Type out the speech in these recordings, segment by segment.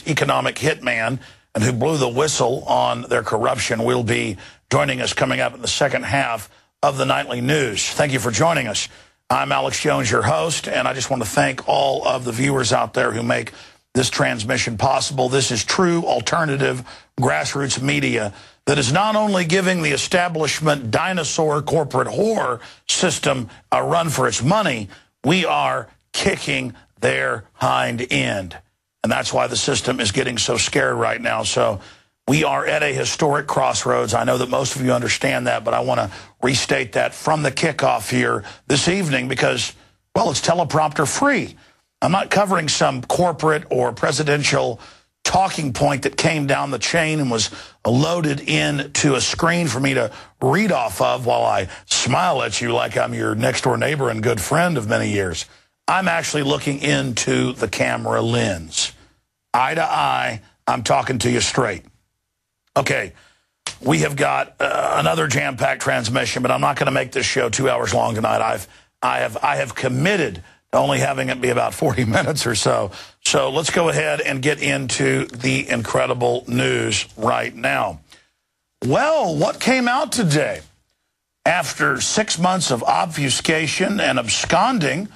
Economic Hitman and who blew the whistle on their corruption, will be joining us coming up in the second half of the Nightly News. Thank you for joining us. I'm Alex Jones, your host, and I just want to thank all of the viewers out there who make this transmission possible. This is true alternative grassroots media that is not only giving the establishment dinosaur corporate whore system a run for its money, we are kicking their hind end. And that's why the system is getting so scared right now. So we are at a historic crossroads. I know that most of you understand that, but I want to restate that from the kickoff here this evening because, well, it's teleprompter free. I'm not covering some corporate or presidential talking point that came down the chain and was loaded into a screen for me to read off of while I smile at you like I'm your next-door neighbor and good friend of many years. I'm actually looking into the camera lens. Eye to eye, I'm talking to you straight. Okay, we have got another jam-packed transmission, but I'm not going to make this show 2 hours long tonight. I have committed to only having it be about 40 minutes or so. So let's go ahead and get into the incredible news right now. Well, what came out today? After 6 months of obfuscation and absconding,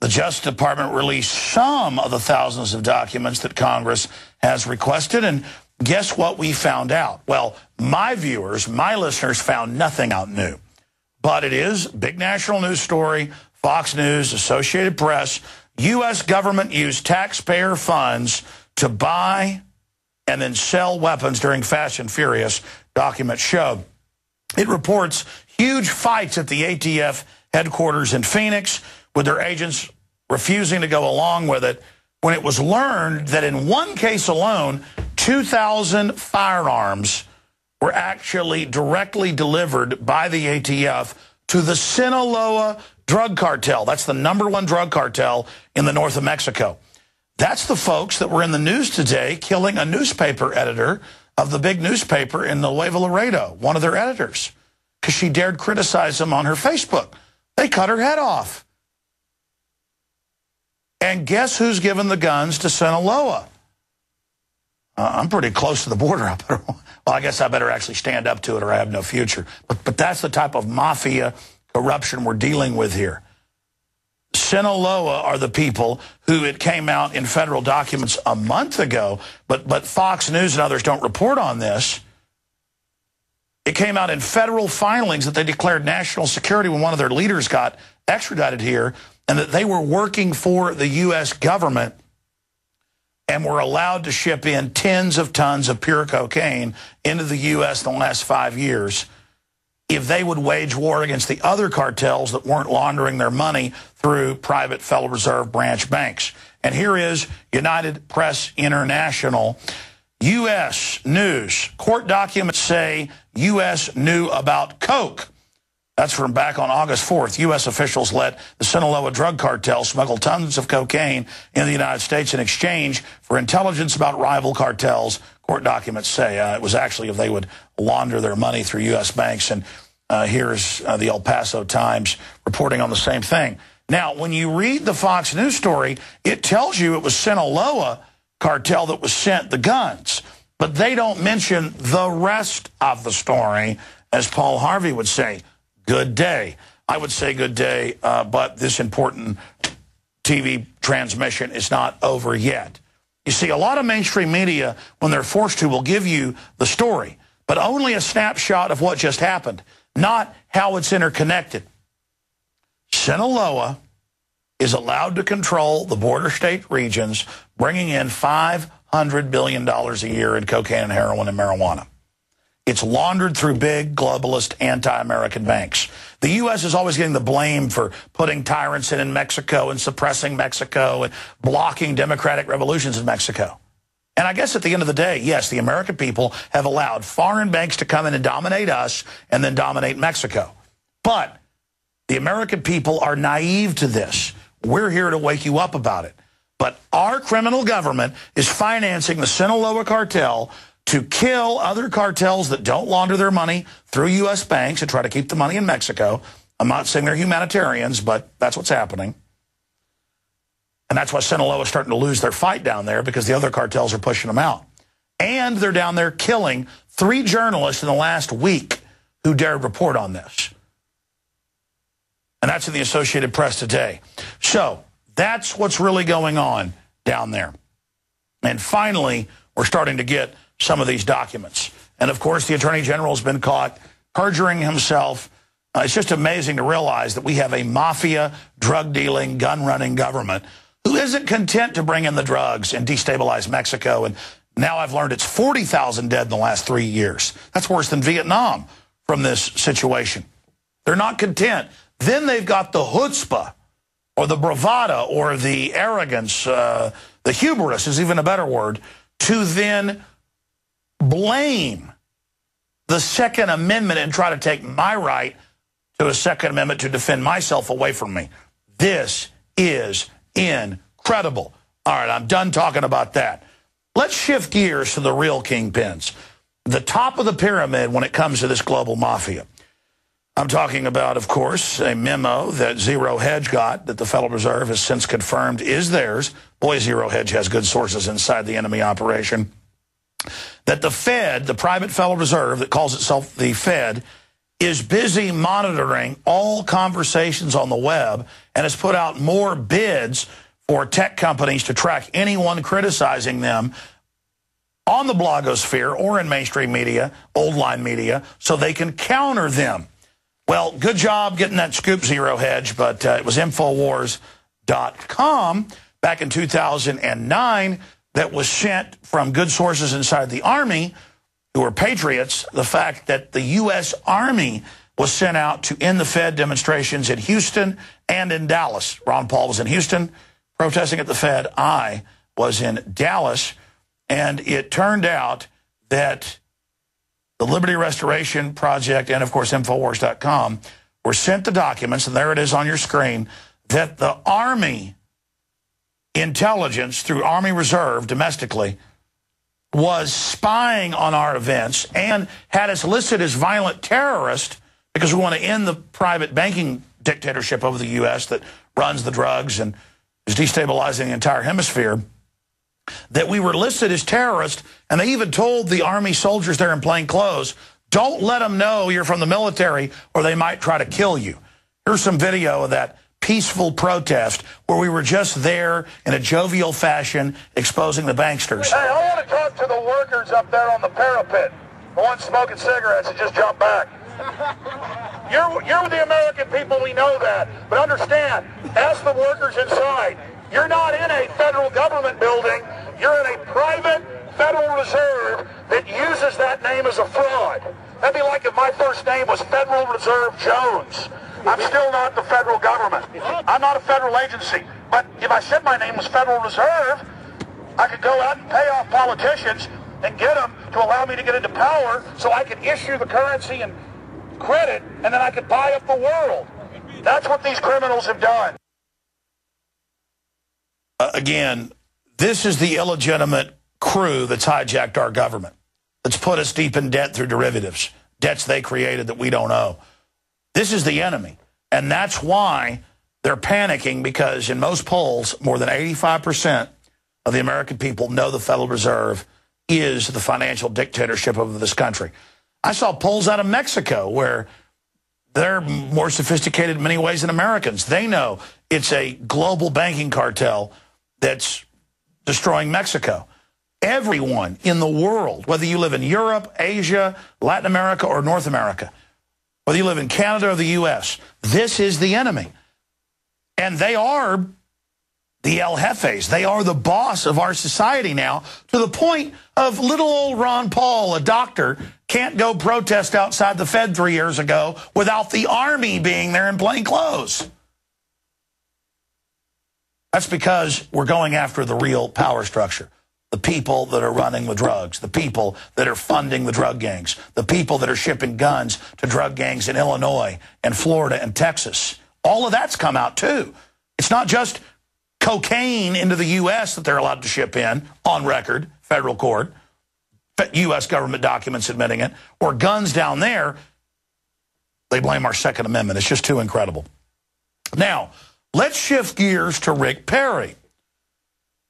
the Justice Department released some of the thousands of documents that Congress has requested, and guess what we found out? Well, my viewers, my listeners found nothing out new, but it is big national news story, Fox News, Associated Press. U.S. government used taxpayer funds to buy and then sell weapons during Fast and Furious, documents show. It reports huge fights at the ATF headquarters in Phoenix, with their agents refusing to go along with it, when it was learned that in one case alone, 2,000 firearms were actually directly delivered by the ATF to the Sinaloa drug cartel. That's the #1 drug cartel in the north of Mexico. That's the folks that were in the news today killing a newspaper editor of the big newspaper in Nuevo Laredo, one of their editors, because she dared criticize them on her Facebook. They cut her head off. And guess who's given the guns to Sinaloa? I'm pretty close to the border. Well, I guess I better actually stand up to it or I have no future. But that's the type of mafia corruption we're dealing with here. Sinaloa are the people who, it came out in federal documents a month ago, but Fox News and others don't report on this. It came out in federal filings that they declared national security when one of their leaders got extradited here, and that they were working for the U.S. government and were allowed to ship in tens of tons of pure cocaine into the U.S. in the last 5 years if they would wage war against the other cartels that weren't laundering their money through private Federal Reserve branch banks. And here is United Press International. U.S. News. Court documents say U.S. knew about coke. That's from back on August 4th. U.S. officials let the Sinaloa drug cartel smuggle tons of cocaine in the United States in exchange for intelligence about rival cartels. Court documents say it was actually if they would launder their money through U.S. banks. And here's the El Paso Times reporting on the same thing. Now, when you read the Fox News story, it tells you it was Sinaloa cartel that was sent the guns. But they don't mention the rest of the story, as Paul Harvey would say. Good day. I would say good day, but this important TV transmission is not over yet. You see, a lot of mainstream media, when they're forced to, will give you the story, but only a snapshot of what just happened, not how it's interconnected. Sinaloa is allowed to control the border state regions, bringing in $500 billion a year in cocaine and heroin and marijuana. It's laundered through big, globalist, anti-American banks. The U.S. is always getting the blame for putting tyrants in Mexico and suppressing Mexico and blocking democratic revolutions in Mexico. And I guess at the end of the day, yes, the American people have allowed foreign banks to come in and dominate us and then dominate Mexico. But the American people are naive to this. We're here to wake you up about it. But our criminal government is financing the Sinaloa cartel to kill other cartels that don't launder their money through U.S. banks and try to keep the money in Mexico. I'm not saying they're humanitarians, but that's what's happening. And that's why Sinaloa is starting to lose their fight down there, because the other cartels are pushing them out. And they're down there killing 3 journalists in the last week who dared report on this. And that's in the Associated Press today. So that's what's really going on down there. And finally, we're starting to get some of these documents. And, of course, the Attorney General has been caught perjuring himself. It's just amazing to realize that we have a mafia, drug-dealing, gun-running government who isn't content to bring in the drugs and destabilize Mexico. And now I've learned it's 40,000 dead in the last 3 years. That's worse than Vietnam from this situation. They're not content. Then they've got the chutzpah, or the bravado, or the arrogance, the hubris is even a better word, to then blame the Second Amendment and try to take my right to a Second Amendment to defend myself away from me. This is incredible. All right, I'm done talking about that. Let's shift gears to the real kingpins, the top of the pyramid when it comes to this global mafia. I'm talking about, of course, a memo that Zero Hedge got that the Federal Reserve has since confirmed is theirs. Boy, Zero Hedge has good sources inside the enemy operation. That the Fed, the private Federal Reserve that calls itself the Fed, is busy monitoring all conversations on the web and has put out more bids for tech companies to track anyone criticizing them on the blogosphere or in mainstream media, old line media, so they can counter them. Well, good job getting that scoop, Zero Hedge, but it was Infowars.com back in 2009 that was sent from good sources inside the Army who are patriots, the fact that the U.S. Army was sent out to end the Fed demonstrations in Houston and in Dallas. Ron Paul was in Houston protesting at the Fed. I was in Dallas, and it turned out that the Liberty Restoration Project and, of course, Infowars.com were sent the documents, and there it is on your screen, that the Army intelligence through Army Reserve domestically was spying on our events and had us listed as violent terrorists because we want to end the private banking dictatorship over the U.S. that runs the drugs and is destabilizing the entire hemisphere, that we were listed as terrorists, and they even told the Army soldiers there in plain clothes, don't let them know you're from the military or they might try to kill you. Here's some video of that peaceful protest where we were just there in a jovial fashion exposing the banksters. Hey, I want to talk to the workers up there on the parapet, the ones smoking cigarettes that just jumped back. You're the American people, we know that. But understand, ask the workers inside. You're not in a federal government building. You're in a private Federal Reserve that uses that name as a fraud. That'd be like if my first name was Federal Reserve Jones. I'm still not the federal government. I'm not a federal agency. But if I said my name was Federal Reserve, I could go out and pay off politicians and get them to allow me to get into power so I could issue the currency and credit, and then I could buy up the world. That's what these criminals have done. Again, this is the illegitimate crew that's hijacked our government, that's put us deep in debt through derivatives, debts they created that we don't owe. This is the enemy, and that's why they're panicking, because in most polls, more than 85% of the American people know the Federal Reserve is the financial dictatorship of this country. I saw polls out of Mexico where they're more sophisticated in many ways than Americans. They know it's a global banking cartel that's destroying Mexico. Everyone in the world, whether you live in Europe, Asia, Latin America, or North America, whether you live in Canada or the U.S., this is the enemy. And they are the El Jefes. They are the boss of our society now, to the point of little old Ron Paul, a doctor, can't go protest outside the Fed 3 years ago without the Army being there in plain clothes. That's because we're going after the real power structure. The people that are running the drugs, the people that are funding the drug gangs, the people that are shipping guns to drug gangs in Illinois and Florida and Texas. All of that's come out too. It's not just cocaine into the U.S. that they're allowed to ship in on record, federal court, U.S. government documents admitting it, or guns down there. They blame our Second Amendment. It's just too incredible. Now, let's shift gears to Rick Perry.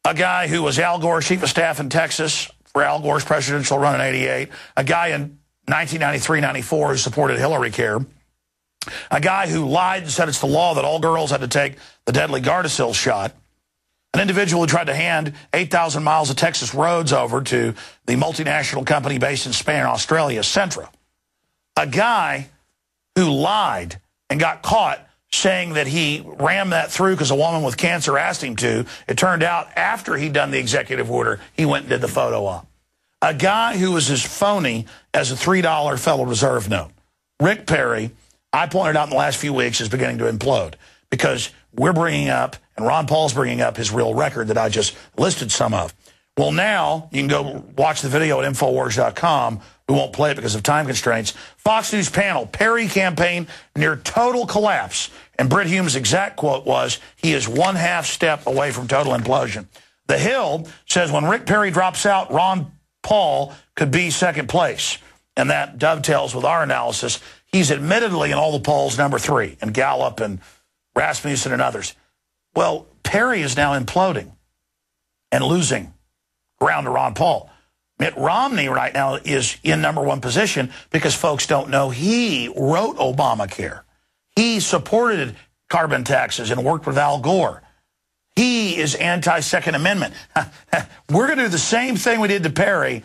a guy who was Al Gore's chief of staff in Texas for Al Gore's presidential run in '88, a guy in 1993-94 who supported Hillary Care, a guy who lied and said it's the law that all girls had to take the deadly Gardasil shot, an individual who tried to hand 8,000 miles of Texas roads over to the multinational company based in Spain and Australia, Centra, a guy who lied and got caught saying that he rammed that through because a woman with cancer asked him to. It turned out after he'd done the executive order, he went and did the photo op. A guy who was as phony as a $3 Federal Reserve note. Rick Perry, I pointed out in the last few weeks, is beginning to implode because we're bringing up, and Ron Paul's bringing up his real record that I just listed some of. Well, now you can go watch the video at Infowars.com. We won't play it because of time constraints. Fox News panel, Perry campaign near total collapse. And Brit Hume's exact quote was, he is 1/2 step away from total implosion. The Hill says when Rick Perry drops out, Ron Paul could be second place. And that dovetails with our analysis. He's admittedly in all the polls #3, and Gallup and Rasmussen and others. Well, Perry is now imploding and losing ground to Ron Paul. Mitt Romney right now is in #1 position because folks don't know he wrote Obamacare. He supported carbon taxes and worked with Al Gore. He is anti-Second Amendment. We're going to do the same thing we did to Perry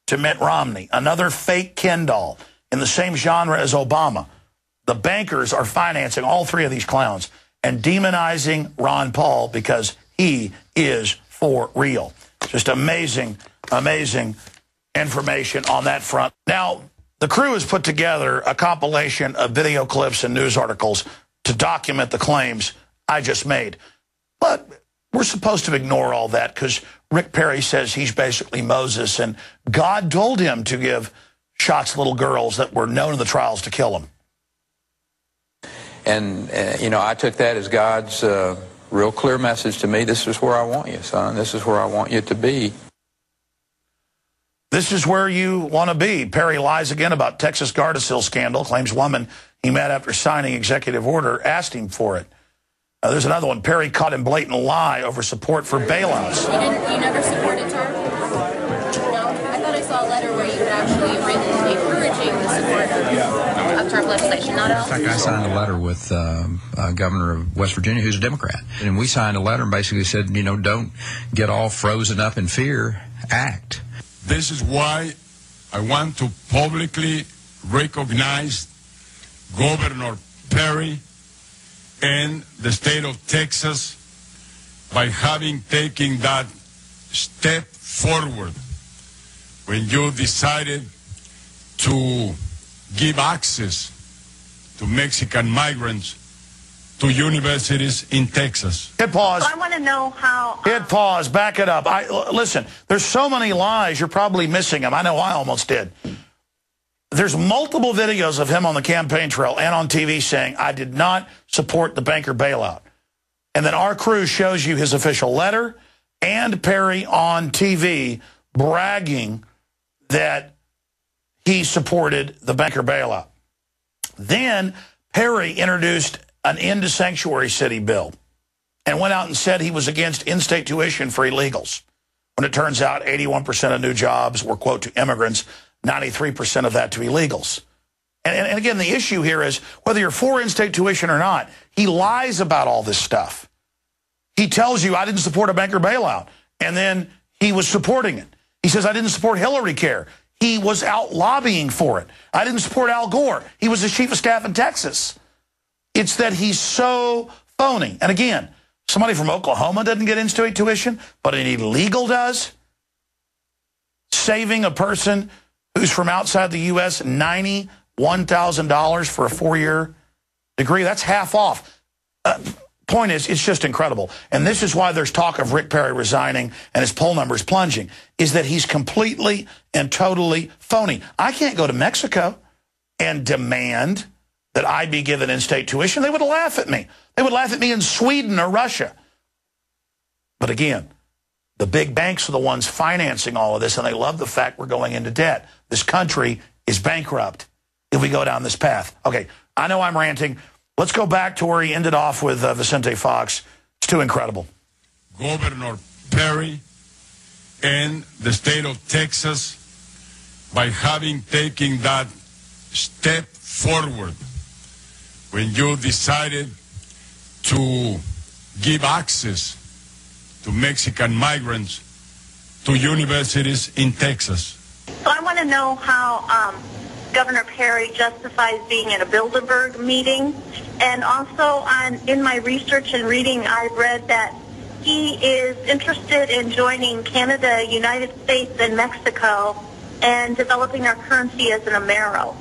to Mitt Romney, another fake Ken doll in the same genre as Obama. The bankers are financing all three of these clowns and demonizing Ron Paul because he is for real. Just amazing, amazing information on that front. Now, the crew has put together a compilation of video clips and news articles to document the claims I just made. But we're supposed to ignore all that because Rick Perry says he's basically Moses, and God told him to give shots to little girls that were known in the trials to kill them. And, you know, I took that as God's real clear message to me. This is where I want you, son. This is where I want you to be. This is where you want to be. Perry lies again about Texas Gardasil scandal, claims woman he met after signing executive order asked him for it. There's another one. Perry caught in blatant lie over support for bailouts. You never supported TARP? No? I thought I saw a letter where you had actually written encouraging the support of TARP legislation, not else? In fact, I signed a letter with Governor of West Virginia, who's a Democrat. And we signed a letter and basically said, you know, don't get all frozen up in fear, act. This is why I want to publicly recognize Governor Perry and the state of Texas by having taken that step forward when you decided to give access to Mexican migrants to universities in Texas. Hit pause. So I want to know how... Hit pause. Back it up. Listen, there's so many lies, you're probably missing them. I know I almost did. There's multiple videos of him on the campaign trail and on TV saying, I did not support the banker bailout. And then our crew shows you his official letter and Perry on TV bragging that he supported the banker bailout. Then Perry introduced an end to sanctuary city bill and went out and said he was against in-state tuition for illegals. When it turns out 81% of new jobs were, quote, to immigrants, 93% of that to illegals. And again, the issue here is whether you're for in-state tuition or not, he lies about all this stuff. He tells you, I didn't support a banker bailout, and then he was supporting it. He says, I didn't support Hillary Care. He was out lobbying for it. I didn't support Al Gore. He was the chief of staff in Texas. It's that he's so phony. And again, somebody from Oklahoma doesn't get in-state tuition, but an illegal does. Saving a person who's from outside the U.S. $91,000 for a 4-year degree, that's half off. Point is, it's just incredible. And this is why there's talk of Rick Perry resigning and his poll numbers plunging, is that he's completely and totally phony. I can't go to Mexico and demand that I be given in-state tuition. They would laugh at me. They would laugh at me in Sweden or Russia. But again, the big banks are the ones financing all of this, and they love the fact we're going into debt. This country is bankrupt if we go down this path. Okay, I know I'm ranting. Let's go back to where he ended off with Vicente Fox. It's too incredible. Governor Perry and the state of Texas by having taken that step forward when you decided to give access to Mexican migrants to universities in Texas. So I want to know how Governor Perry justifies being at a Bilderberg meeting. And also in my research and reading, I've read that he is interested in joining Canada, United States, and Mexico and developing our currency as an Amero.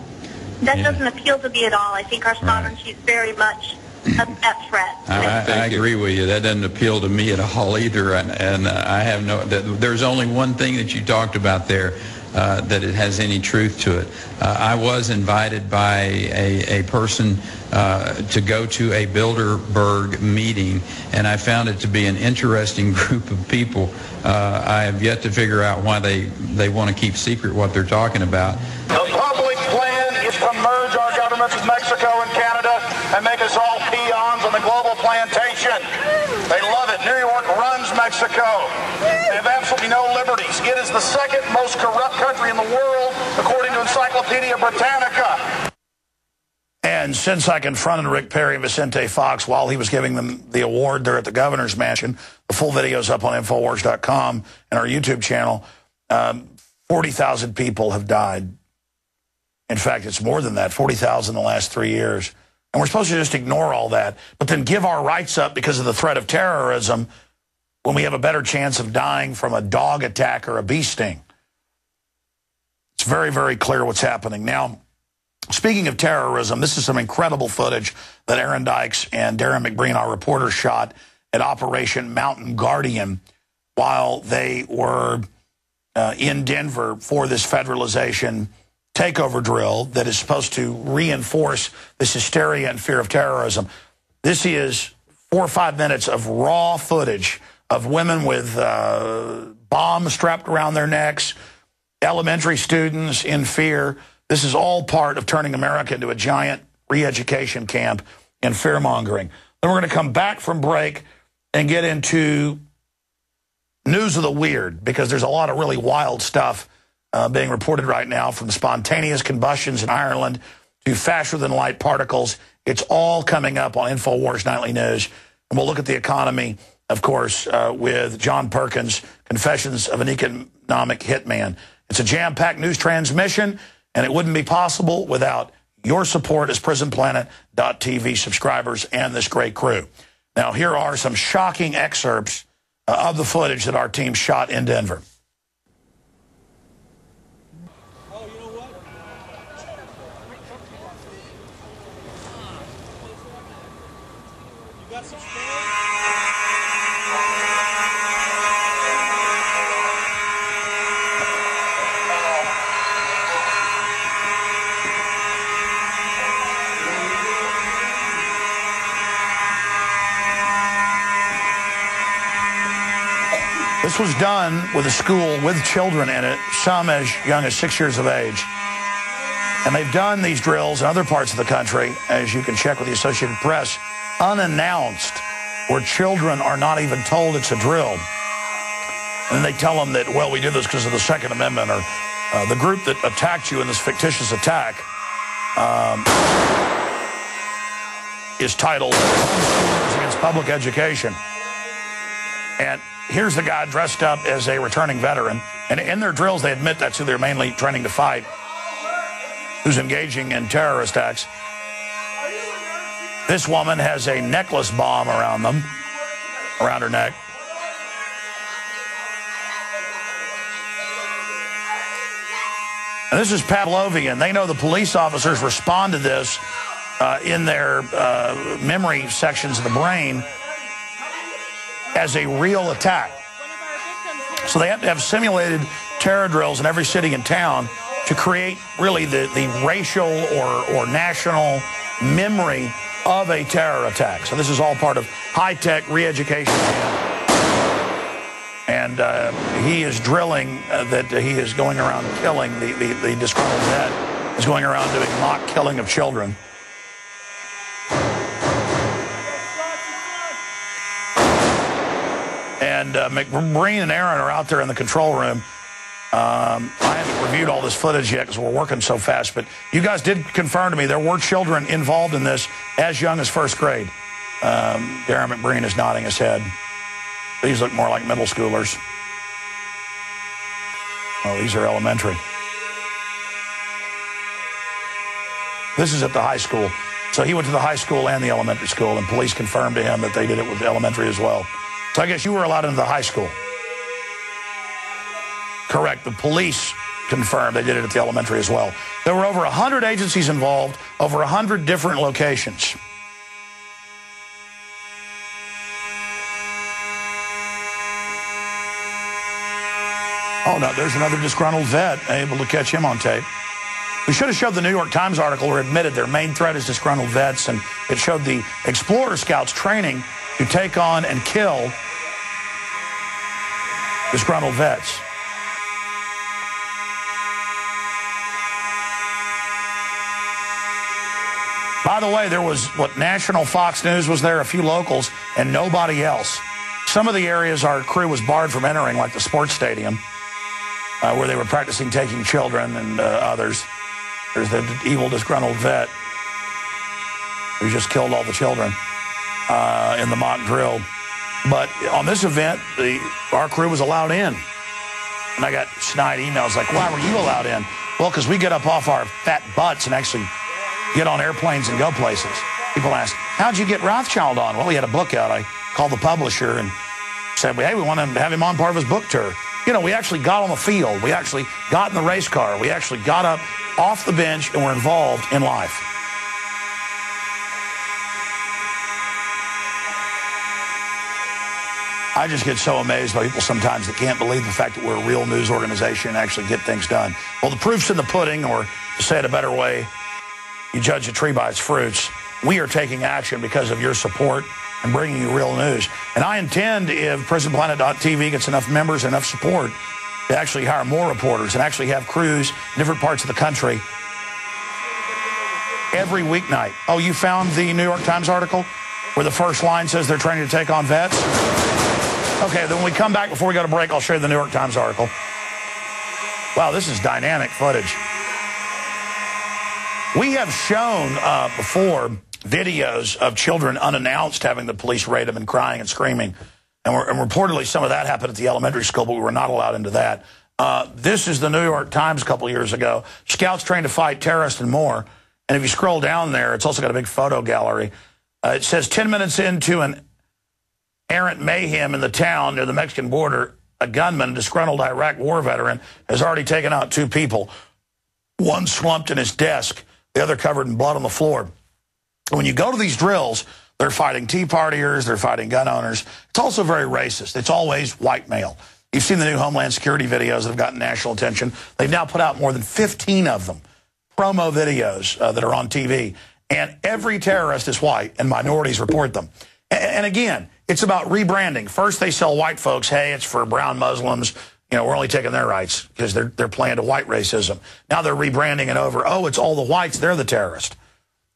That doesn't appeal to me at all. I think our sovereignty is very much at threat. I agree with you. That doesn't appeal to me at all either. And I have no. There's only one thing that you talked about there that it has any truth to it. I was invited by a person to go to a Bilderberg meeting, and I found it to be an interesting group of people. I have yet to figure out why they want to keep secret what they're talking about. The public plan is to merge our governments with Mexico and Canada and make us all peons on the global plantation. They love it. New York runs Mexico. They have absolutely no liberties. It is the second most corrupt country in the world, according to Encyclopedia Britannica. And since I confronted Rick Perry and Vicente Fox while he was giving them the award there at the governor's mansion, the full video's up on Infowars.com and our YouTube channel, 40,000 people have died. In fact, it's more than that, 40,000 in the last 3 years. And we're supposed to just ignore all that, but then give our rights up because of the threat of terrorism when we have a better chance of dying from a dog attack or a bee sting. It's very, very clear what's happening. Now, speaking of terrorism, this is some incredible footage that Aaron Dykes and Darren McBreen, our reporter, shot at Operation Mountain Guardian while they were in Denver for this federalization takeover drill that is supposed to reinforce this hysteria and fear of terrorism. This is 4 or 5 minutes of raw footage of women with bombs strapped around their necks, elementary students in fear. This is all part of turning America into a giant re-education camp and fear-mongering. Then we're going to come back from break and get into news of the weird, because there's a lot of really wild stuff being reported right now, from spontaneous combustions in Ireland to faster-than-light particles. It's all coming up on InfoWars Nightly News. And we'll look at the economy, of course, with John Perkins, Confessions of an Economic Hitman. It's a jam-packed news transmission, and it wouldn't be possible without your support as PrisonPlanet.tv subscribers and this great crew. Now, here are some shocking excerpts of the footage that our team shot in Denver. This was done with a school with children in it, some as young as 6 years of age. And they've done these drills in other parts of the country, as you can check with the Associated Press, unannounced, where children are not even told it's a drill. And then they tell them that, well, we did this because of the Second Amendment, or the group that attacked you in this fictitious attack is titled Homeschoolers Against Public Education. And here's the guy dressed up as a returning veteran. And in their drills, they admit that's who they're mainly training to fight, who's engaging in terrorist acts. This woman has a necklace bomb around her neck. And this is Pavlovian. They know the police officers respond to this in their memory sections of the brain as a real attack. So they have to have simulated terror drills in every city and town to create really the racial or national memory of a terror attack. So this is all part of high-tech re-education camp. And he is drilling that he is going around killing, the disgruntled vet is going around doing mock killing of children. And And McBreen and Aaron are out there in the control room. I haven't reviewed all this footage yet because we're working so fast, but you guys did confirm to me there were children involved in this as young as first grade. Darren McBreen is nodding his head. These look more like middle schoolers. Oh, these are elementary. This is at the high school. So he went to the high school and the elementary school, and police confirmed to him that they did it with the elementary as well. So I guess you were allowed into the high school. Correct. The police confirmed they did it at the elementary as well. There were over 100 agencies involved, over 100 different locations. Oh, no, there's another disgruntled vet, able to catch him on tape. We should have showed the New York Times article where it admitted their main threat is disgruntled vets, and it showed the Explorer Scouts training to take on and kill disgruntled vets. By the way, there was national Fox News was there, a few locals, and nobody else. Some of the areas our crew was barred from entering, like the sports stadium, where they were practicing taking children and others. There's the evil, disgruntled vet who just killed all the children in the mock drill. But on this event, our crew was allowed in. And I got snide emails like, why were you allowed in? Well, because we get up off our fat butts and actually get on airplanes and go places. People ask, how'd you get Rothschild on? Well, he had a book out. I called the publisher and said, hey, we want to have him on part of his book tour. You know, we actually got on the field. We actually got in the race car. We actually got up off the bench and were involved in life. I just get so amazed by people sometimes that can't believe the fact that we're a real news organization and actually get things done. Well, the proof's in the pudding, or to say it a better way, you judge a tree by its fruits. We are taking action because of your support and bringing you real news. And I intend, if PrisonPlanet.tv gets enough members, enough support, to actually hire more reporters and actually have crews in different parts of the country every weeknight. Oh, you found the New York Times article where the first line says they're training to take on vets? Okay, then when we come back before we go to break, I'll show you the New York Times article. Wow, this is dynamic footage. We have shown before videos of children unannounced having the police raid them and crying and screaming. And reportedly some of that happened at the elementary school, but we were not allowed into that. This is the New York Times a couple years ago. Scouts trained to fight terrorists and more. And if you scroll down there, it's also got a big photo gallery. It says 10 minutes into an errant mayhem in the town near the Mexican border, a gunman, a disgruntled Iraq war veteran, has already taken out 2 people. One slumped in his desk, the other covered in blood on the floor. When you go to these drills, they're fighting Tea Partiers, they're fighting gun owners. It's also very racist. It's always white male. You've seen the new Homeland Security videos that have gotten national attention. They've now put out more than 15 of them, promo videos that are on TV. And every terrorist is white, and minorities report them. And again, it's about rebranding. First, they sell white folks, hey, it's for brown Muslims. You know, we're only taking their rights because they're playing to white racism. Now they're rebranding it over, oh, it's all the whites, they're the terrorist.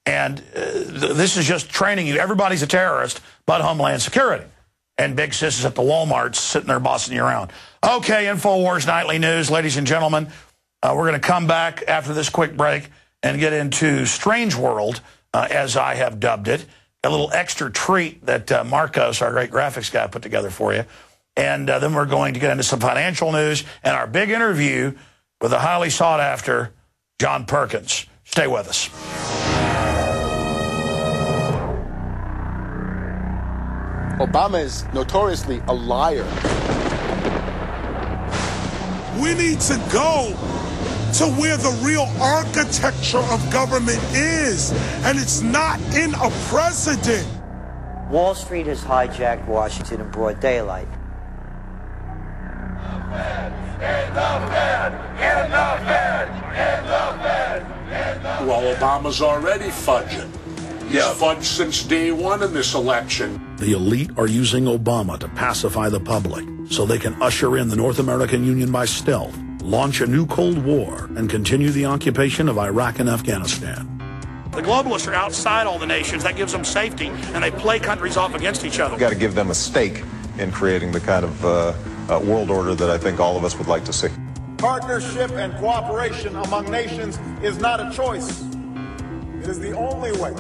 And this is just training you. Everybody's a terrorist but Homeland Security. And big sis at the Walmarts sitting there bossing you around. Okay, InfoWars Nightly News, ladies and gentlemen. We're going to come back after this quick break and get into Strange World, as I have dubbed it. A little extra treat that Marcos, our great graphics guy, put together for you. And then we're going to get into some financial news and our big interview with the highly sought-after John Perkins. Stay with us. Obama is notoriously a liar. We need to go to where the real architecture of government is, and it's not in a president. Wall Street has hijacked Washington in broad daylight. Well, Obama's already fudging. He's fudged since day one in this election. The elite are using Obama to pacify the public so they can usher in the North American Union by stealth, launch a new Cold War, and continue the occupation of Iraq and Afghanistan. The globalists are outside all the nations. That gives them safety, and they play countries off against each other. We've got to give them a stake in creating the kind of world order that I think all of us would like to see. Partnership and cooperation among nations is not a choice. It is the only way.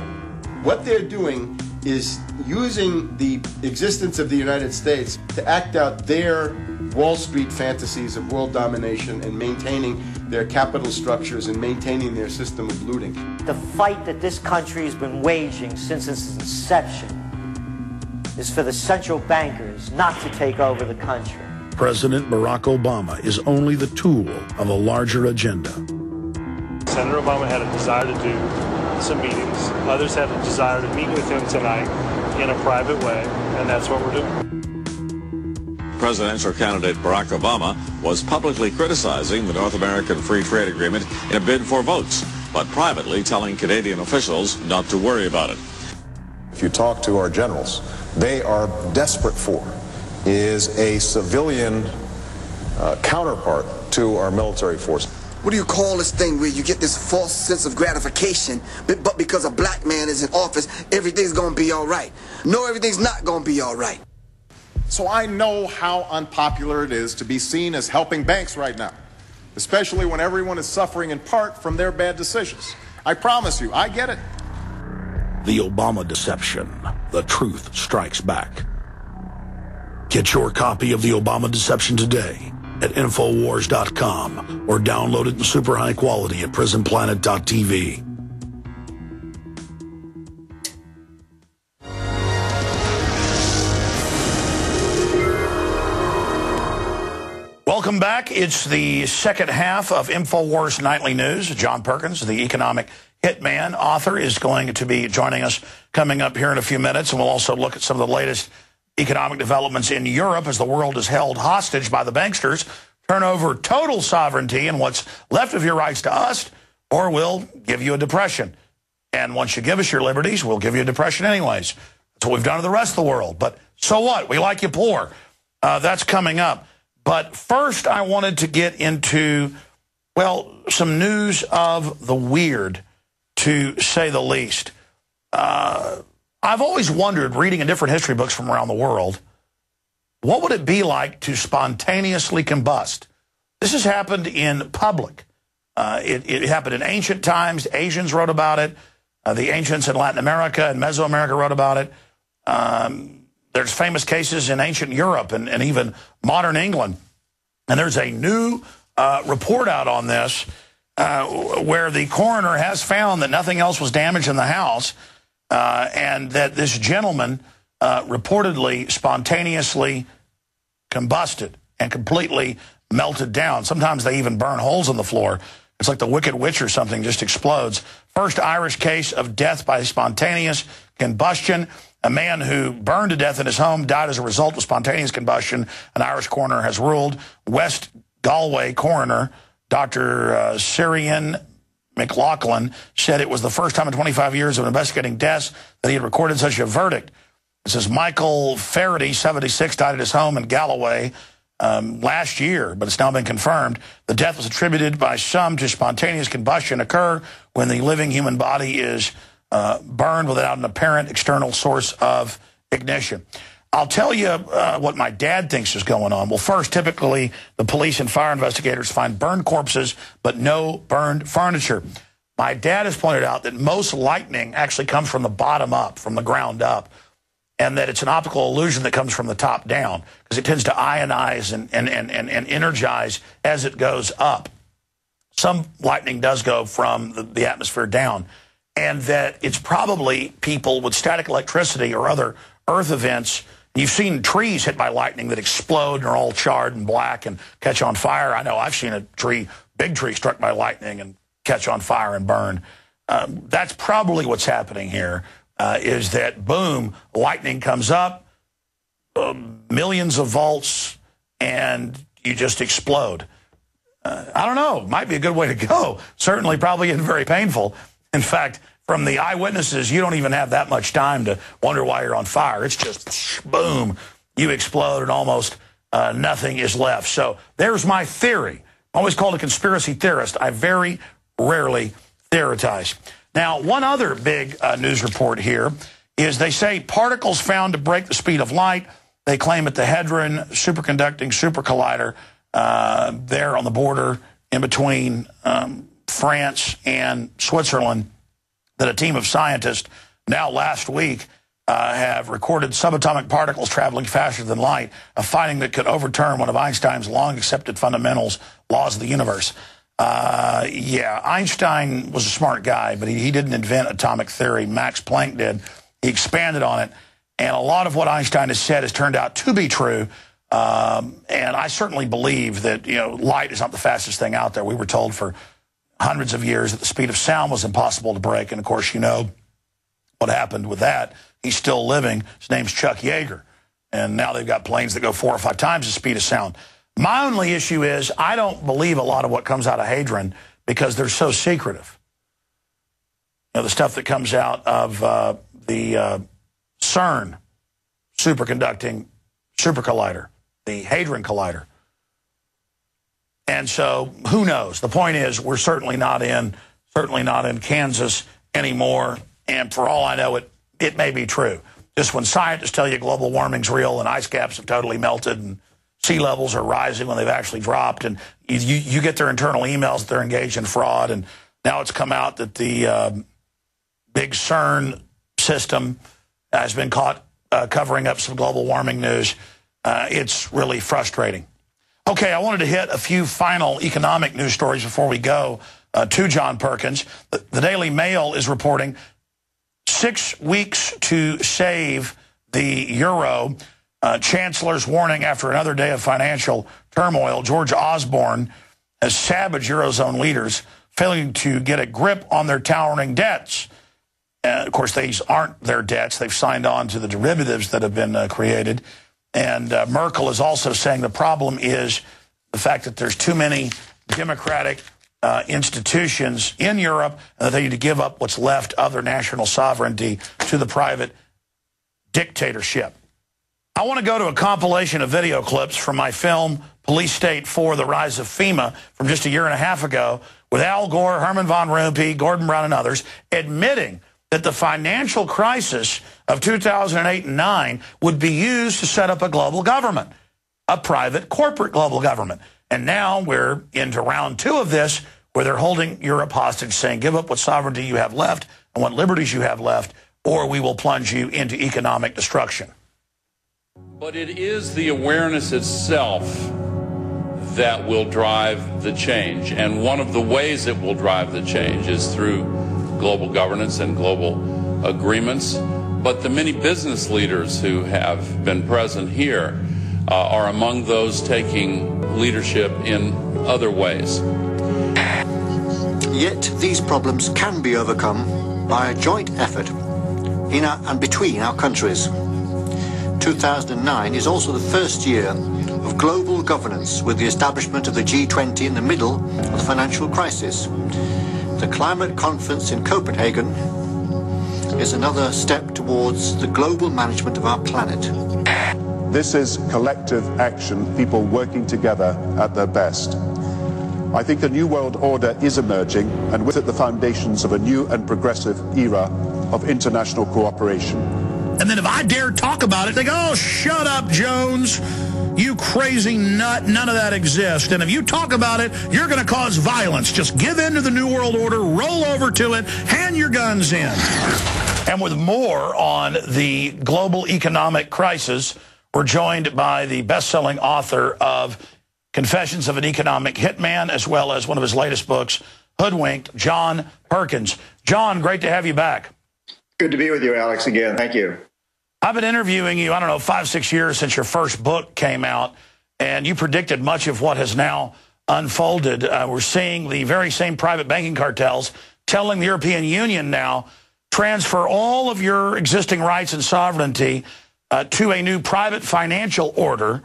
What they're doing is using the existence of the United States to act out their Wall Street fantasies of world domination and maintaining their capital structures and maintaining their system of looting. The fight that this country has been waging since its inception is for the central bankers not to take over the country. President Barack Obama is only the tool of a larger agenda. Senator Obama had a desire to do some meetings. Others had a desire to meet with him tonight in a private way, and that's what we're doing. Presidential candidate Barack Obama was publicly criticizing the North American Free Trade Agreement in a bid for votes, but privately telling Canadian officials not to worry about it. If you talk to our generals, they are desperate for is a civilian counterpart to our military force. What do you call this thing where you get this false sense of gratification, but because a black man is in office, everything's going to be all right? No, everything's not going to be all right. So I know how unpopular it is to be seen as helping banks right now, especially when everyone is suffering in part from their bad decisions. I promise you, I get it. The Obama deception. The truth strikes back. Get your copy of the Obama Deception today at Infowars.com or download it in super high quality at prisonplanet.tv. Welcome back. It's the second half of Infowars Nightly News. John Perkins, the Economic Hitman author, is going to be joining us coming up here in a few minutes, and we'll also look at some of the latest economic developments in Europe as the world is held hostage by the banksters. Turn over total sovereignty and what's left of your rights to us, or we'll give you a depression. And once you give us your liberties, we'll give you a depression anyways. That's what we've done to the rest of the world. But so what? We like you poor. That's coming up. But first, I wanted to get into, well, some news of the weird, to say the least. I've always wondered, reading in different history books from around the world, what would it be like to spontaneously combust? This has happened in public. It happened in ancient times. Asians wrote about it. The ancients in Latin America and Mesoamerica wrote about it. There's famous cases in ancient Europe and even modern England. And there's a new report out on this where the coroner has found that nothing else was damaged in the house, and that this gentleman reportedly spontaneously combusted and completely melted down. Sometimes they even burn holes in the floor. It's like the Wicked Witch or something, just explodes. First Irish case of death by spontaneous combustion. A man who burned to death in his home died as a result of spontaneous combustion, an Irish coroner has ruled. West Galway coroner, Dr. Syrian McLaughlin, said it was the first time in 25 years of investigating deaths that he had recorded such a verdict. It says Michael Faraday, 76, died at his home in Galloway last year, but it's now been confirmed. The death was attributed by some to spontaneous combustion occur when the living human body is burned without an apparent external source of ignition. I'll tell you what my dad thinks is going on. Well, first, typically, the police and fire investigators find burned corpses, but no burned furniture. My dad has pointed out that most lightning actually comes from the bottom up, from the ground up, and that it's an optical illusion that comes from the top down, because it tends to ionize and energize as it goes up. Some lightning does go from the atmosphere down, and that it's probably people with static electricity or other earth events. You've seen trees hit by lightning that explode and are all charred and black and catch on fire. I know I've seen a big tree struck by lightning and catch on fire and burn. That's probably what's happening here, is that, boom, lightning comes up, millions of volts, and you just explode. I don't know. Might be a good way to go. Certainly probably isn't very painful. In fact, from the eyewitnesses, you don't even have that much time to wonder why you're on fire. It's just, boom, you explode and almost nothing is left. So there's my theory. I'm always called a conspiracy theorist. I very rarely theorize. Now, one other big news report here is they say particles found to break the speed of light They claim at the Hadron superconducting super collider there on the border in between France and Switzerland that a team of scientists now last week have recorded subatomic particles traveling faster than light, a finding that could overturn one of Einstein's long-accepted fundamentals, laws of the universe. Yeah, Einstein was a smart guy, but he didn't invent atomic theory. Max Planck did. He expanded on it, and a lot of what Einstein has said has turned out to be true. And I certainly believe that, you know, light is not the fastest thing out there. We were told for hundreds of years that the speed of sound was impossible to break, and of course, you know what happened with that. He's still living. His name's Chuck Yeager. And now they've got planes that go 4 or 5 times the speed of sound. My only issue is I don't believe a lot of what comes out of Hadron because they're so secretive. You know, the stuff that comes out of the CERN superconducting super collider, the Hadron Collider. And so who knows? The point is we're certainly not in Kansas anymore. And for all I know, it may be true. Just when scientists tell you global warming's real and ice caps have totally melted and sea levels are rising when they've actually dropped, and you get their internal emails that they're engaged in fraud, and now it's come out that the big CERN system has been caught covering up some global warming news. It's really frustrating. Okay, I wanted to hit a few final economic news stories before we go to John Perkins. The Daily Mail is reporting 6 weeks to save the euro. Chancellor's warning after another day of financial turmoil. George Osborne has savaged Eurozone leaders, failing to get a grip on their towering debts. Of course, these aren't their debts. They've signed on to the derivatives that have been created. And Merkel is also saying the problem is the fact that there's too many democratic institutions in Europe and that they need to give up what's left of their national sovereignty to the private dictatorship. I want to go to a compilation of video clips from my film, Police State 4, The Rise of FEMA, from just a year and a half ago, with Al Gore, Herman von Rompuy, Gordon Brown, and others, admitting that the financial crisis of 2008 and 9 would be used to set up a global government, a private corporate global government. And now we're into round 2 of this, where they're holding Europe hostage, saying, give up what sovereignty you have left and what liberties you have left, or we will plunge you into economic destruction. But it is the awareness itself that will drive the change. And one of the ways it will drive the change is through global governance and global agreements. But the many business leaders who have been present here are among those taking leadership in other ways. Yet these problems can be overcome by a joint effort in and between our countries. 2009 is also the first year of global governance, with the establishment of the G20 in the middle of the financial crisis. The climate conference in Copenhagen is another step towards the global management of our planet. This is collective action, people working together at their best. I think the New World Order is emerging, and with it the foundations of a new and progressive era of international cooperation. And then if I dare talk about it, they go, oh, shut up, Jones. You crazy nut. None of that exists. And if you talk about it, you're going to cause violence. Just give in to the New World Order, roll over to it, hand your guns in. And with more on the global economic crisis, we're joined by the best-selling author of Confessions of an Economic Hitman, as well as one of his latest books, Hoodwinked, John Perkins. John, great to have you back. Good to be with you, Alex, again. Thank you. I've been interviewing you, 5, 6 years since your first book came out, and you predicted much of what has now unfolded. We're seeing the very same private banking cartels telling the European Union now, transfer all of your existing rights and sovereignty to a new private financial order.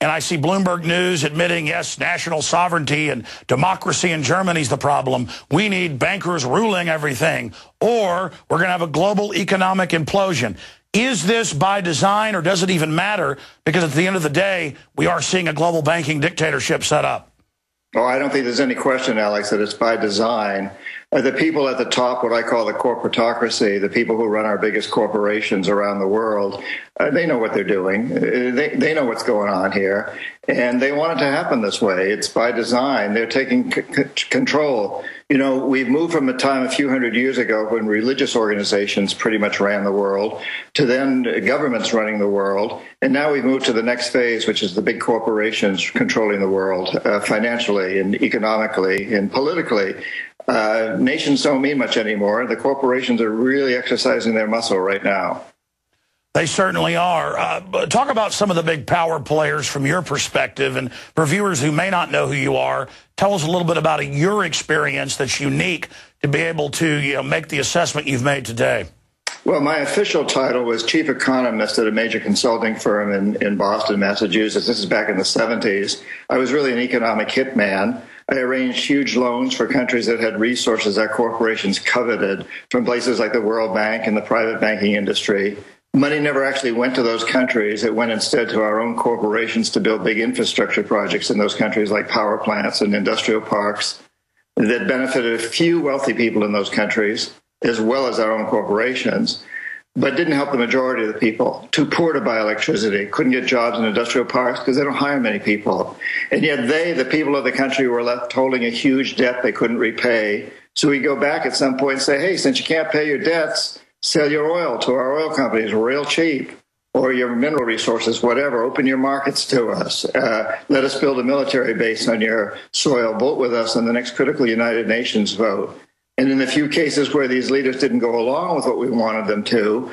And I see Bloomberg News admitting, yes, national sovereignty and democracy in Germany is the problem. We need bankers ruling everything, or we're going to have a global economic implosion. Is this by design, or does it even matter? Because at the end of the day, we are seeing a global banking dictatorship set up. Oh, I don't think there's any question, Alex, that it's by design. The people at the top, what I call the corporatocracy, the people who run our biggest corporations around the world, they know what they're doing. They know what's going on here, and they want it to happen this way. It's by design. They're taking control. You know, we've moved from a time a few hundred years ago when religious organizations pretty much ran the world to then governments running the world. And now we've moved to the next phase, which is the big corporations controlling the world financially and economically and politically. Nations don't mean much anymore. The corporations are really exercising their muscle right now. They certainly are. Talk about some of the big power players from your perspective. And for viewers who may not know who you are, tell us a little bit about your experience that's unique to be able to make the assessment you've made today. Well, my official title was chief economist at a major consulting firm in Boston, Massachusetts. This is back in the 70s. I was really an economic hitman. I arranged huge loans for countries that had resources that corporations coveted from places like the World Bank and the private banking industry. Money never actually went to those countries. It went instead to our own corporations to build big infrastructure projects in those countries like power plants and industrial parks that benefited a few wealthy people in those countries, as well as our own corporations, but didn't help the majority of the people. Too poor to buy electricity, couldn't get jobs in industrial parks because they don't hire many people. And yet they, the people of the country, were left holding a huge debt they couldn't repay. So we go back at some point and say, hey, since you can't pay your debts, sell your oil to our oil companies real cheap, or your mineral resources, whatever. Open your markets to us. Let us build a military base on your soil. Vote with us on the next critical United Nations vote. And in the few cases where these leaders didn't go along with what we wanted them to,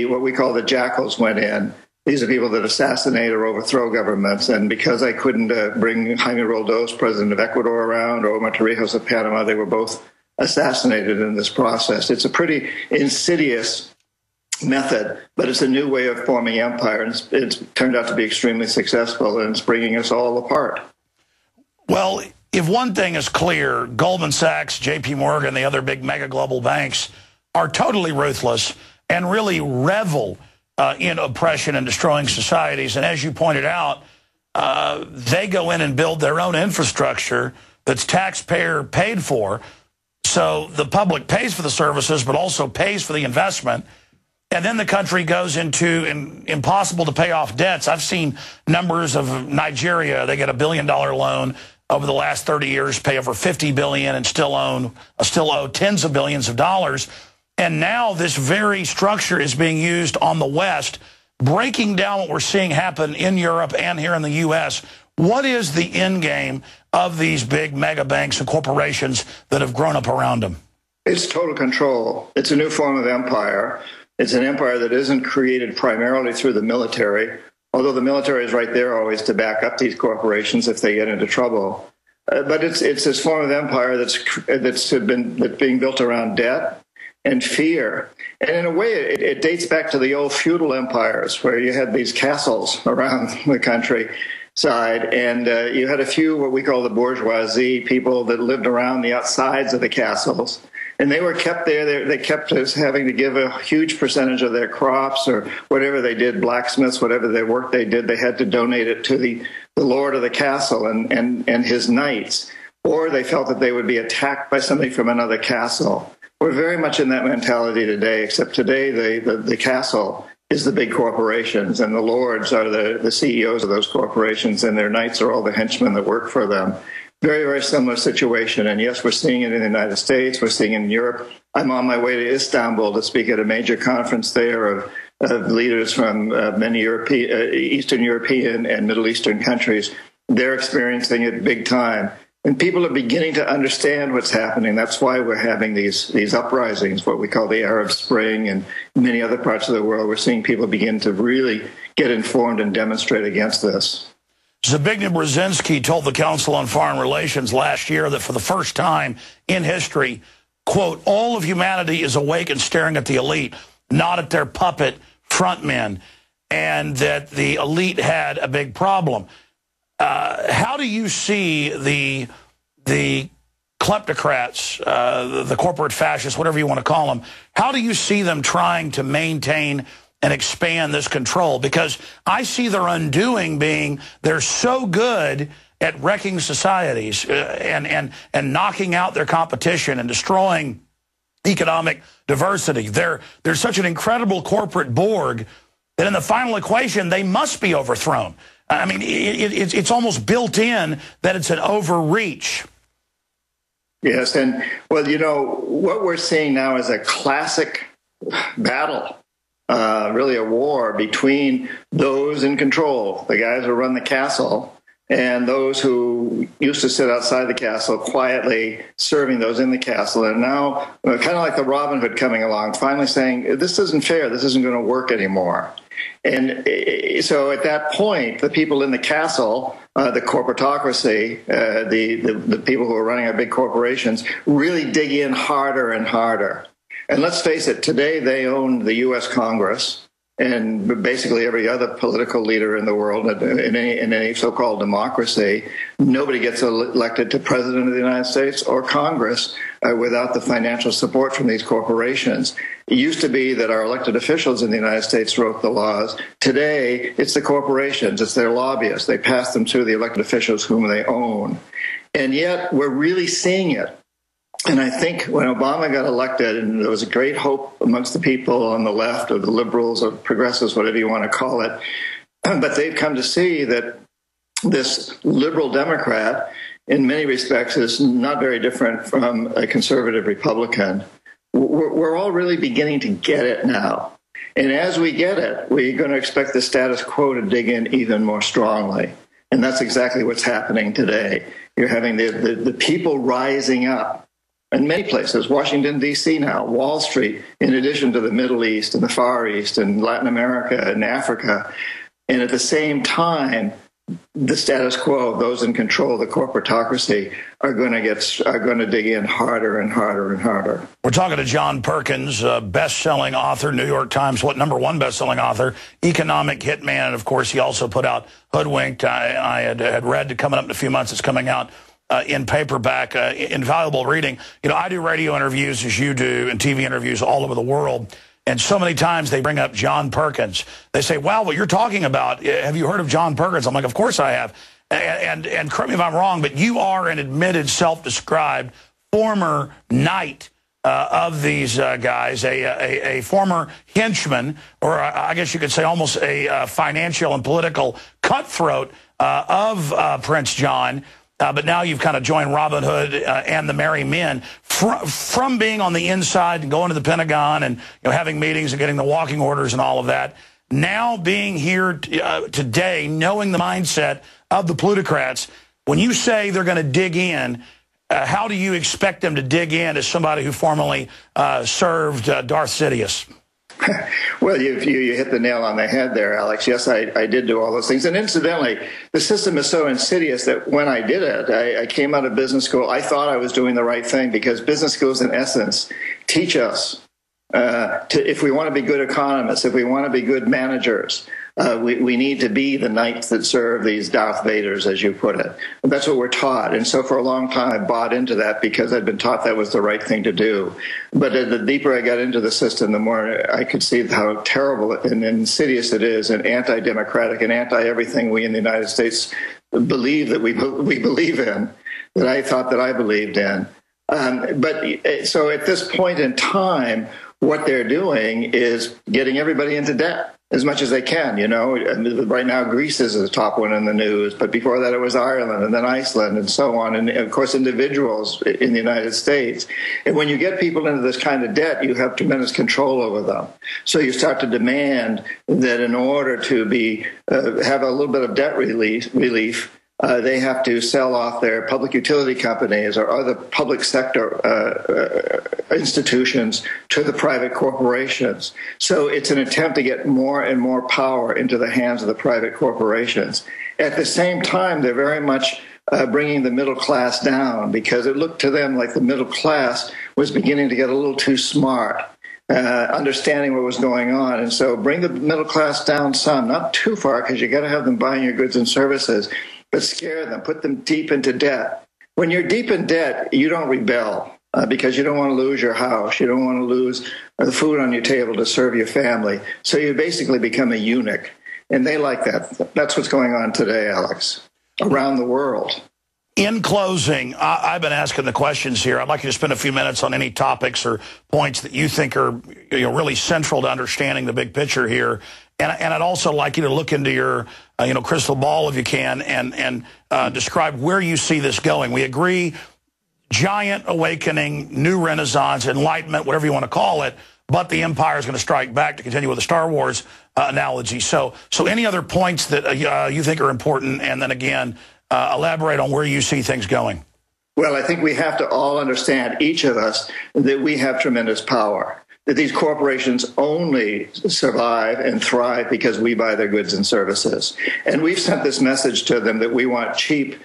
what we call the jackals went in. These are people that assassinate or overthrow governments. And because I couldn't bring Jaime Roldos, president of Ecuador, around, or Omar Torrijos of Panama, they were both assassinated in this process. It's a pretty insidious method, but it's a new way of forming empire, and it's turned out to be extremely successful, and it's bringing us all apart. Well, if one thing is clear, Goldman Sachs, JP Morgan, the other big mega global banks are totally ruthless and really revel in oppression and destroying societies. And as you pointed out, they go in and build their own infrastructure that's taxpayer paid for. So the public pays for the services, but also pays for the investment. And then the country goes into impossible to pay off debts. I've seen numbers of Nigeria. They get $1 billion loan over the last 30 years, pay over $50 billion, and still owe tens of billions of dollars. And now this very structure is being used on the West, breaking down what we're seeing happen in Europe and here in the U.S. What is the end game of these big mega banks and corporations that have grown up around them? It's total control. It's a new form of empire. It's an empire that isn't created primarily through the military, although the military is right there always to back up these corporations if they get into trouble. But it's this form of empire that's being built around debt and fear. And in a way, it dates back to the old feudal empires where you had these castles around the country side, and you had a few what we call the bourgeoisie, people that lived around the outsides of the castles, and they were kept there. They kept us having to give a huge percentage of their crops or whatever they did, blacksmiths, whatever their work they did, they had to donate it to the lord of the castle and his knights, or they felt that they would be attacked by somebody from another castle. We're very much in that mentality today, except today the castle is the big corporations, and the lords are the CEOs of those corporations, and their knights are all the henchmen that work for them. Very, very similar situation. And yes, we're seeing it in the United States. We're seeing it in Europe. I'm on my way to Istanbul to speak at a major conference there of leaders from many Eastern European and Middle Eastern countries. They're experiencing it big time. And people are beginning to understand what's happening. That's why we're having these uprisings, what we call the Arab Spring, and many other parts of the world. We're seeing people begin to really get informed and demonstrate against this. Zbigniew Brzezinski told the Council on Foreign Relations last year that for the first time in history, quote, all of humanity is awake and staring at the elite, not at their puppet frontmen, and that the elite had a big problem. How do you see the kleptocrats, the corporate fascists, whatever you want to call them, how do you see them trying to maintain and expand this control? Because I see their undoing being they're so good at wrecking societies and knocking out their competition and destroying economic diversity. They're such an incredible corporate Borg that in the final equation, they must be overthrown. I mean, it's almost built in that it's an overreach. Yes, and, well, you know, what we're seeing now is a classic battle, really a war between those in control, the guys who run the castle, and those who used to sit outside the castle quietly serving those in the castle. And now, kind of like the Robin Hood coming along, finally saying, this isn't fair, this isn't going to work anymore. And so at that point, the people in the castle, the corporatocracy, the people who are running our big corporations, really dig in harder and harder. And let's face it, today they own the U.S. Congress and basically every other political leader in the world in any so-called democracy. Nobody gets elected to president of the United States or Congress without the financial support from these corporations. It used to be that our elected officials in the United States wrote the laws. Today, it's the corporations, it's their lobbyists. They pass them to the elected officials whom they own. And yet, we're really seeing it. And I think when Obama got elected, and there was a great hope amongst the people on the left, or the liberals, or progressives, whatever you want to call it, but they've come to see that this liberal Democrat, in many respects, is not very different from a conservative Republican. We're all really beginning to get it now. And as we get it, we're going to expect the status quo to dig in even more strongly. And that's exactly what's happening today. You're having the people rising up. In many places, Washington, D.C. now, Wall Street, in addition to the Middle East and the Far East and Latin America and Africa. And at the same time, the status quo, those in control, the corporatocracy, are going to dig in harder and harder and harder. We're talking to John Perkins, best-selling author, New York Times, #1 best-selling author, Economic Hitman, and of course he also put out Hoodwinked. I had read, coming up in a few months, it's coming out in paperback, invaluable reading. You know, I do radio interviews as you do and TV interviews all over the world. And so many times they bring up John Perkins. They say, wow, what you're talking about, have you heard of John Perkins? I'm like, of course I have. And correct me if I'm wrong, but you are an admitted, self-described former knight of these guys, a former henchman, or I guess you could say almost a financial and political cutthroat of Prince John. But now you've kind of joined Robin Hood and the Merry Men from being on the inside and going to the Pentagon and having meetings and getting the walking orders and all of that. Now being here today, knowing the mindset of the plutocrats, when you say they're going to dig in, how do you expect them to dig in as somebody who formerly served Darth Sidious? Well, you hit the nail on the head there, Alex. Yes, I did do all those things. And incidentally, the system is so insidious that when I did it, I came out of business school. I thought I was doing the right thing because business schools, in essence, teach us if we want to be good economists, if we want to be good managers, we need to be the knights that serve these Darth Vaders, as you put it. And that's what we're taught. And so for a long time, I bought into that because I'd been taught that was the right thing to do. But the deeper I got into the system, the more I could see how terrible and insidious it is, and anti-democratic and anti-everything we in the United States believe that we believe in, that I thought that I believed in. But so at this point in time, what they're doing is getting everybody into debt as much as they can. You know, right now Greece is the top one in the news, but before that it was Ireland and then Iceland and so on, and of course individuals in the United States. And when you get people into this kind of debt, you have tremendous control over them. So you start to demand that in order to have a little bit of debt relief, they have to sell off their public utility companies or other public sector institutions to the private corporations. So it's an attempt to get more and more power into the hands of the private corporations. At the same time, they're very much bringing the middle class down because it looked to them like the middle class was beginning to get a little too smart. Understanding what was going on. And so bring the middle class down some, not too far, because you got to have them buying your goods and services, but scare them, put them deep into debt. When you're deep in debt, you don't rebel because you don't want to lose your house. You don't want to lose the food on your table to serve your family. So you basically become a eunuch. And they like that. That's what's going on today, Alex. around the world. In closing, I've been asking the questions here. I'd like you to spend a few minutes on any topics or points that you think are really central to understanding the big picture here. And I'd also like you to look into your crystal ball if you can and describe where you see this going. We agree, giant awakening, new renaissance, enlightenment, whatever you want to call it, but the empire is going to strike back, to continue with the Star Wars analogy. So any other points that you think are important, and then again, elaborate on where you see things going. Well, I think we have to all understand, each of us, that we have tremendous power, that these corporations only survive and thrive because we buy their goods and services. And we've sent this message to them that we want cheap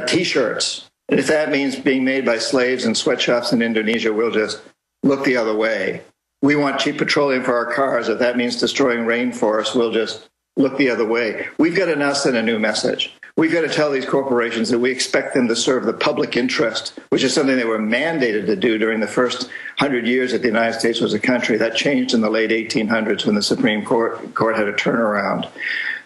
T-shirts. And if that means being made by slaves in sweatshops in Indonesia, we'll just look the other way. We want cheap petroleum for our cars. If that means destroying rainforests, we'll just look the other way. We've got to now send a new message. We've got to tell these corporations that we expect them to serve the public interest, which is something they were mandated to do during the first 100 years that the United States was a country. That changed in the late 1800s when the Supreme Court had a turnaround.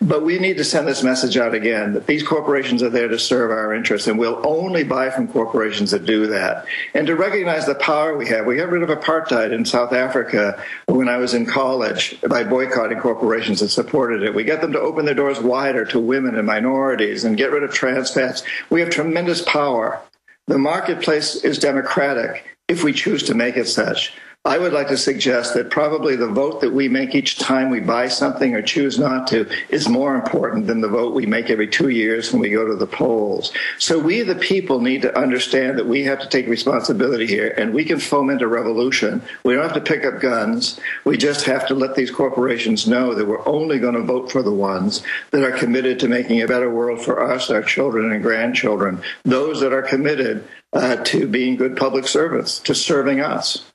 But we need to send this message out again, that these corporations are there to serve our interests, and we'll only buy from corporations that do that. And to recognize the power we have. We got rid of apartheid in South Africa when I was in college by boycotting corporations that supported it. We got them to open their doors wider to women and minorities and get rid of trans fats. We have tremendous power. The marketplace is democratic if we choose to make it such. I would like to suggest that probably the vote that we make each time we buy something or choose not to is more important than the vote we make every 2 years when we go to the polls. So we, the people, need to understand that we have to take responsibility here, and we can foment a revolution. We don't have to pick up guns. We just have to let these corporations know that we're only going to vote for the ones that are committed to making a better world for us, our children and grandchildren, those that are committed to being good public servants, to serving us.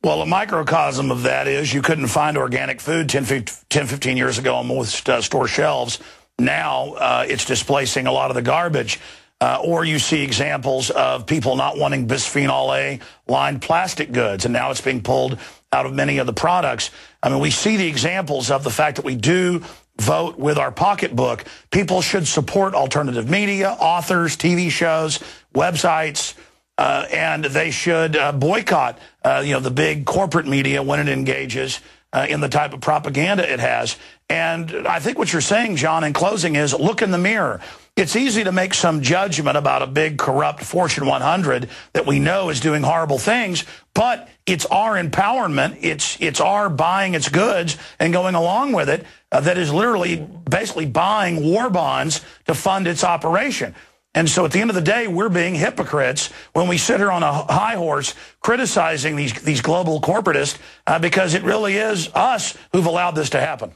Well, a microcosm of that is you couldn't find organic food 10, 15 years ago on most store shelves. Now it's displacing a lot of the garbage. Or you see examples of people not wanting bisphenol A lined plastic goods, and now it's being pulled out of many of the products. I mean, we see the examples of the fact that we do vote with our pocketbook. People should support alternative media, authors, TV shows, websites, and they should boycott, the big corporate media when it engages in the type of propaganda it has. And I think what you're saying, John, in closing is look in the mirror. It's easy to make some judgment about a big, corrupt Fortune 100 that we know is doing horrible things, but it's our empowerment, it's our buying its goods and going along with it that is literally basically buying war bonds to fund its operation. And so at the end of the day, we're being hypocrites when we sit here on a high horse criticizing these global corporatists because it really is us who've allowed this to happen.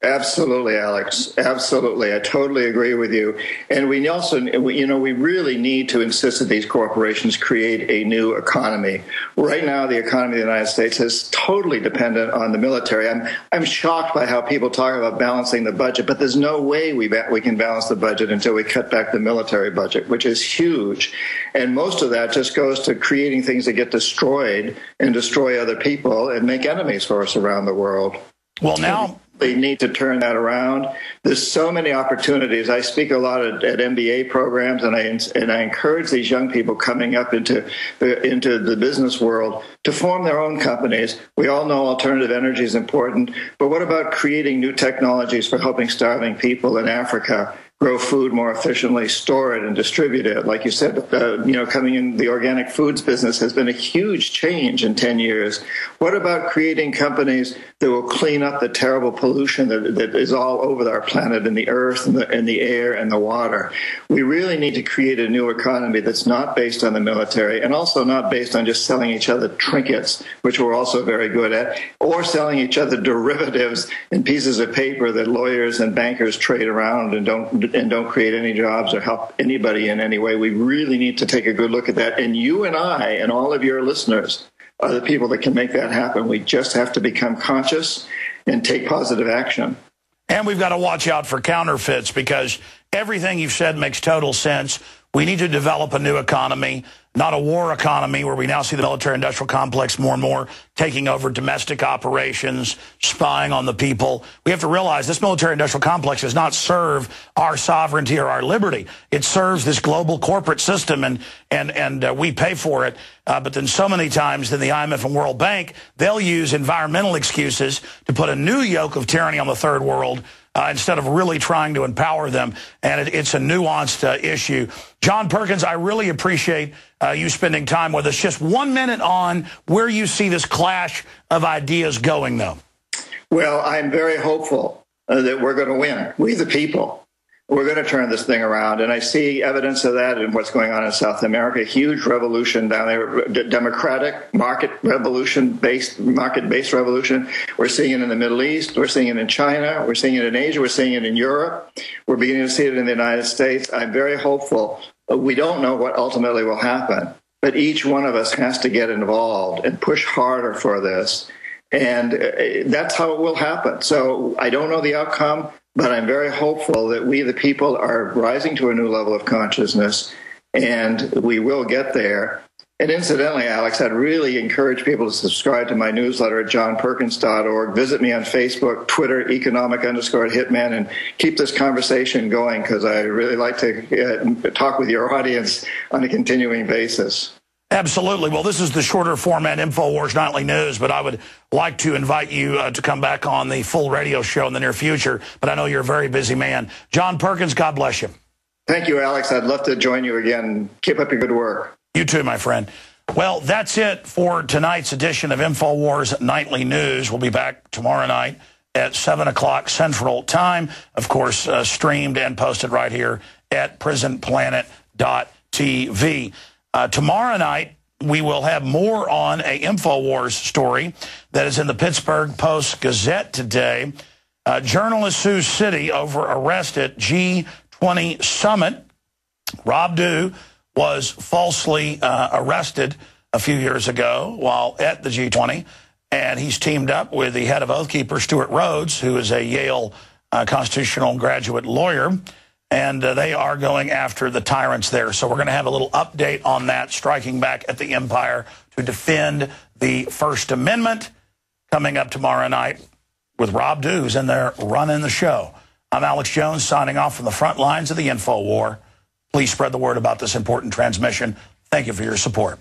Absolutely, Alex. Absolutely. I totally agree with you. And we also, we really need to insist that these corporations create a new economy. Right now, the economy of the United States is totally dependent on the military. I'm shocked by how people talk about balancing the budget, but there's no way we can balance the budget until we cut back the military budget, which is huge. And most of that just goes to creating things that get destroyed and destroy other people and make enemies for us around the world. Well, now they need to turn that around. There's so many opportunities. I speak a lot at MBA programs, and I encourage these young people coming up into the business world to form their own companies. We all know alternative energy is important, but what about creating new technologies for helping starving people in Africa grow food more efficiently, store it, and distribute it? Like you said, coming in the organic foods business has been a huge change in 10 years. What about creating companies that will clean up the terrible pollution that is all over our planet, in the earth, and the air, and the water? We really need to create a new economy that's not based on the military, and also not based on just selling each other trinkets, which we're also very good at, or selling each other derivatives and pieces of paper that lawyers and bankers trade around and don't create any jobs or help anybody in any way. We really need to take a good look at that. And you and I and all of your listeners are the people that can make that happen. We just have to become conscious and take positive action. And we've got to watch out for counterfeits, because everything you've said makes total sense. We need to develop a new economy. not a war economy where we now see the military-industrial complex more and more taking over domestic operations, spying on the people. We have to realize this military-industrial complex does not serve our sovereignty or our liberty. It serves this global corporate system, and we pay for it. But then so many times in the IMF and World Bank, they'll use environmental excuses to put a new yoke of tyranny on the third world instead of really trying to empower them. And it's a nuanced issue. John Perkins, I really appreciate you spending time with us. Just 1 minute on where you see this clash of ideas going, though. Well, I'm very hopeful that we're going to win. We, the people, we're going to turn this thing around. And I see evidence of that in what's going on in South America. A huge revolution down there, democratic, market-based revolution. We're seeing it in the Middle East. We're seeing it in China. We're seeing it in Asia. We're seeing it in Europe. We're beginning to see it in the United States. I'm very hopeful. We don't know what ultimately will happen, but each one of us has to get involved and push harder for this. And that's how it will happen. So I don't know the outcome, but I'm very hopeful that we, the people, are rising to a new level of consciousness, and we will get there. And incidentally, Alex, I'd really encourage people to subscribe to my newsletter at johnperkins.org. Visit me on Facebook, Twitter, economic_hitman, and keep this conversation going, because I really like to talk with your audience on a continuing basis. Absolutely. Well, this is the shorter format InfoWars Nightly News, but I would like to invite you to come back on the full radio show in the near future. But I know you're a very busy man. John Perkins, God bless you. Thank you, Alex. I'd love to join you again. Keep up your good work. You too, my friend. Well, that's it for tonight's edition of InfoWars Nightly News. We'll be back tomorrow night at 7 o'clock Central Time. Of course, streamed and posted right here at prisonplanet.tv. Tomorrow night, we will have more on a InfoWars story that is in the Pittsburgh Post-Gazette today. Journalist Sioux City over arrest at G20 Summit. Rob Dew was falsely arrested a few years ago while at the G20, and he's teamed up with the head of Oath Keepers, Stuart Rhodes, who is a Yale constitutional graduate lawyer, and they are going after the tyrants there. So we're going to have a little update on that, striking back at the empire to defend the First Amendment, coming up tomorrow night with Rob Dew, who's in there running the show. I'm Alex Jones, signing off from the front lines of the Info War. Please spread the word about this important transmission. Thank you for your support.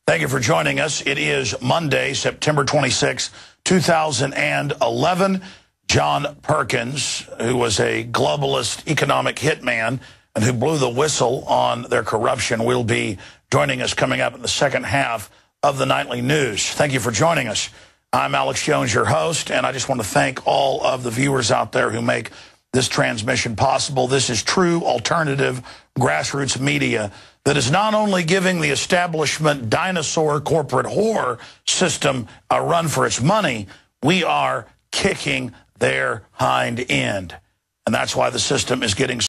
Thank you for joining us. It is Monday, September 26, 2011. John Perkins, who was a globalist economic hitman and who blew the whistle on their corruption, will be joining us coming up in the second half of the Nightly News. Thank you for joining us. I'm Alex Jones, your host, and I just want to thank all of the viewers out there who make this transmission possible. This is true alternative grassroots media that is not only giving the establishment dinosaur corporate whore system a run for its money, we are kicking their hind end. And that's why the system is getting